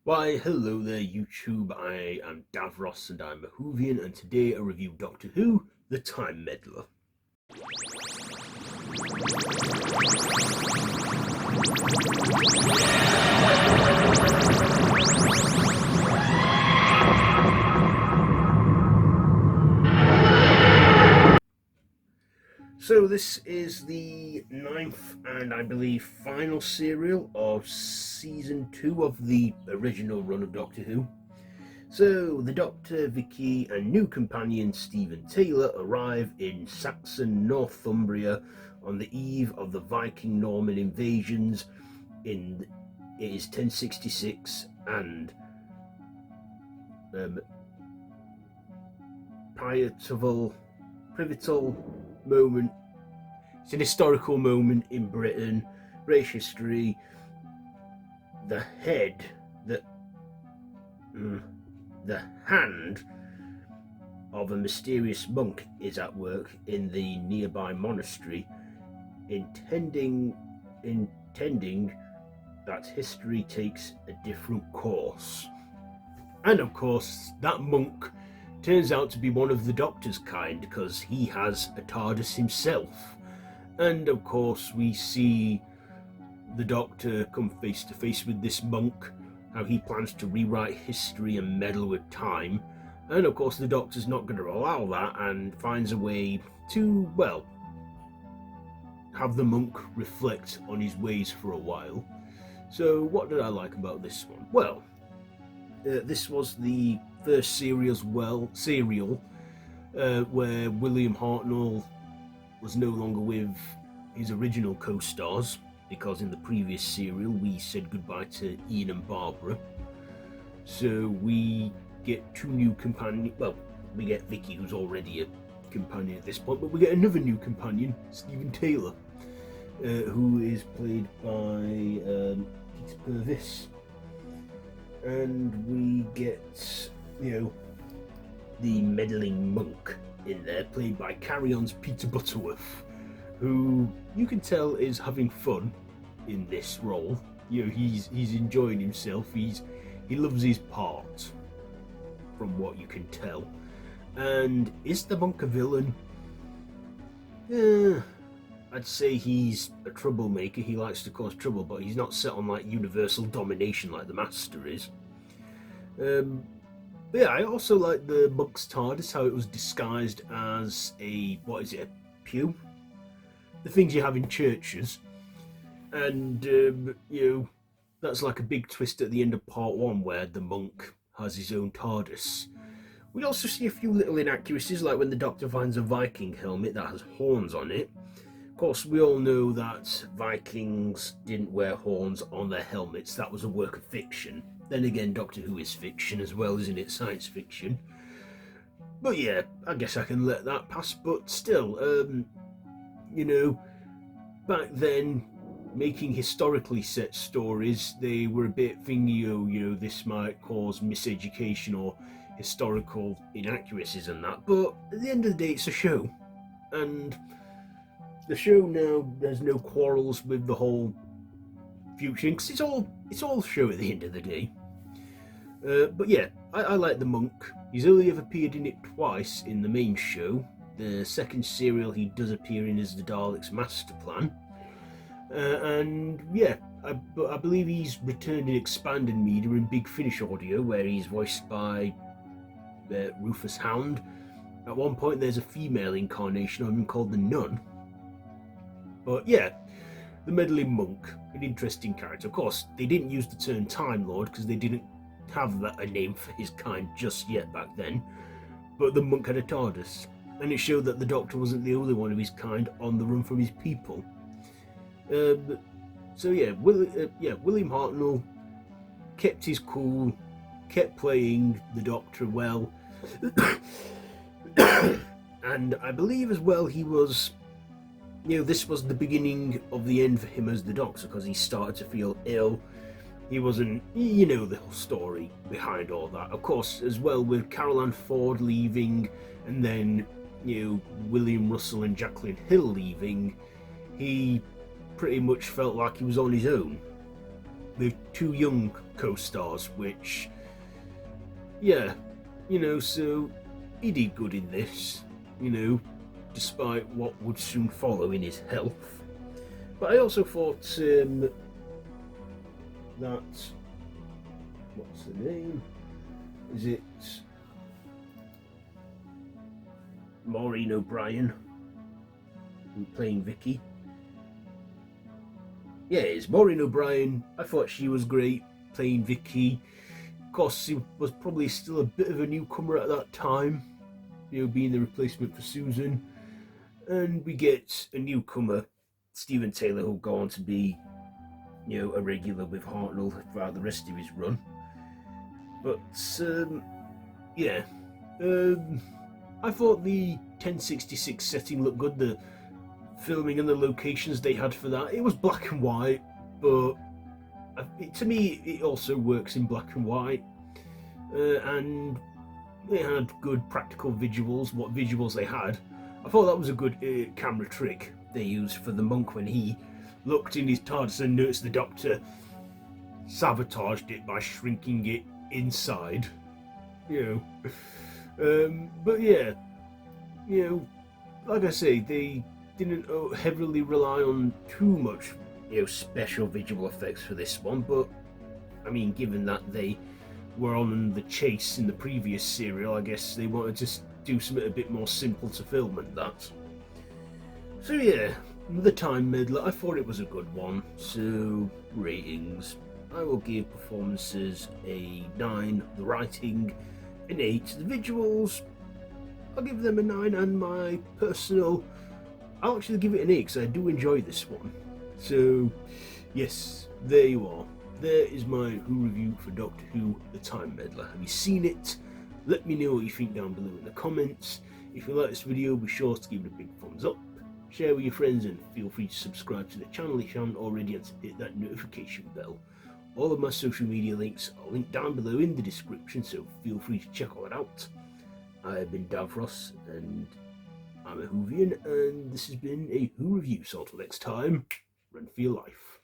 Why, hello there YouTube, I am Davros and I'm a Whovian, and today I review Doctor Who, the Time Meddler. So this is the 9th and I believe final serial of season 2 of the original run of Doctor Who. So the Doctor, Vicky and new companion Stephen Taylor arrive in Saxon, Northumbria on the eve of the Viking Norman invasions. It is 1066 and pivotal moment. It's an historical moment in British history. The hand of a mysterious monk is at work in the nearby monastery, intending that history takes a different course. And of course, that monk turns out to be one of the Doctor's kind, because he has a TARDIS himself. And of course, we see the Doctor come face to face with this monk, how he plans to rewrite history and meddle with time. And of course, the Doctor's not going to allow that and finds a way to, well, have the monk reflect on his ways for a while. So what did I like about this one? Well, this was the first serial where William Hartnell was no longer with his original co-stars, because in the previous serial we said goodbye to Ian and Barbara. So we get two new companions. Well, we get Vicky, who's already a companion at this point, but we get another new companion, Stephen Taylor, who is played by Peter Purves. And we get, the meddling monk in there, played by Carry On's Peter Butterworth, who you can tell is having fun in this role. He's enjoying himself. He loves his part, from what you can tell. And is the monk a villain? I'd say he's a troublemaker. He likes to cause trouble, but he's not set on like universal domination like the Master is. But yeah, I also like the monk's TARDIS, how it was disguised as a pew? The things you have in churches. And, that's like a big twist at the end of part 1 where the monk has his own TARDIS. We also see a few little inaccuracies, like when the Doctor finds a Viking helmet that has horns on it. Of course, we all know that Vikings didn't wear horns on their helmets. That was a work of fiction. Then again, Doctor Who is fiction as well, isn't it? Science fiction. But yeah, I guess I can let that pass. But still, back then, making historically set stories, they were a bit thingy, this might cause miseducation or historical inaccuracies and that. But at the end of the day, it's a show. And the show now, there's no quarrels with the whole future, because it's all show at the end of the day. But yeah, I like the monk. He's only ever appeared in it twice in the main show. The second serial he does appear in is the Daleks' Master Plan. And yeah, I believe he's returned in expanded media in Big Finish audio, where he's voiced by Rufus Hound. At one point there's a female incarnation of him called the Nun. But yeah, the meddling monk, an interesting character. Of course, they didn't use the term Time Lord because they didn't have a name for his kind just yet back then. But the monk had a TARDIS, and it showed that the Doctor wasn't the only one of his kind on the run from his people. So yeah, William Hartnell kept his cool, kept playing the Doctor well, and I believe as well he was. This was the beginning of the end for him as the Doctor, because he started to feel ill. He wasn't, the whole story behind all that. Of course, as well with Carol Ann Ford leaving, and then, William Russell and Jacqueline Hill leaving, he pretty much felt like he was on his own. with two young co-stars, which, yeah, so he did good in this, despite what would soon follow in his health. But I also thought that, what's the name? Is it Maureen O'Brien, who playing Vicky? Yeah, it's Maureen O'Brien. I thought she was great playing Vicky. Of course, she was probably still a bit of a newcomer at that time, being the replacement for Susan. And we get a newcomer, Stephen Taylor, who'll go on to be, a regular with Hartnell throughout the rest of his run. But, I thought the 1066 setting looked good. The filming and the locations they had for that, it was black and white, but to me it also works in black and white. And they had good practical visuals. What visuals they had, I thought that was a good camera trick they used for the monk when he looked in his TARDIS and noticed the Doctor sabotaged it by shrinking it inside. But yeah, like I say, they didn't heavily rely on too much, special visual effects for this one. But I mean, given that they were on the chase in the previous serial, I guess they wanted to do something a bit more simple to film than that. So yeah, the Time Meddler, I thought it was a good one. So ratings, I will give performances a 9, the writing an 8, the visuals, I'll give them a 9, and my personal, I'll actually give it an 8 because I do enjoy this one. So yes, there you are. There is my Who review for Doctor Who, The Time Meddler. Have you seen it? Let me know what you think down below in the comments. If you like this video, be sure to give it a big thumbs up, share with your friends, and feel free to subscribe to the channel if you haven't already, and to hit that notification bell. All of my social media links are linked down below in the description, so feel free to check all that out. I have been Davros, and I'm a Whovian, and this has been a Who review. So until next time, run for your life.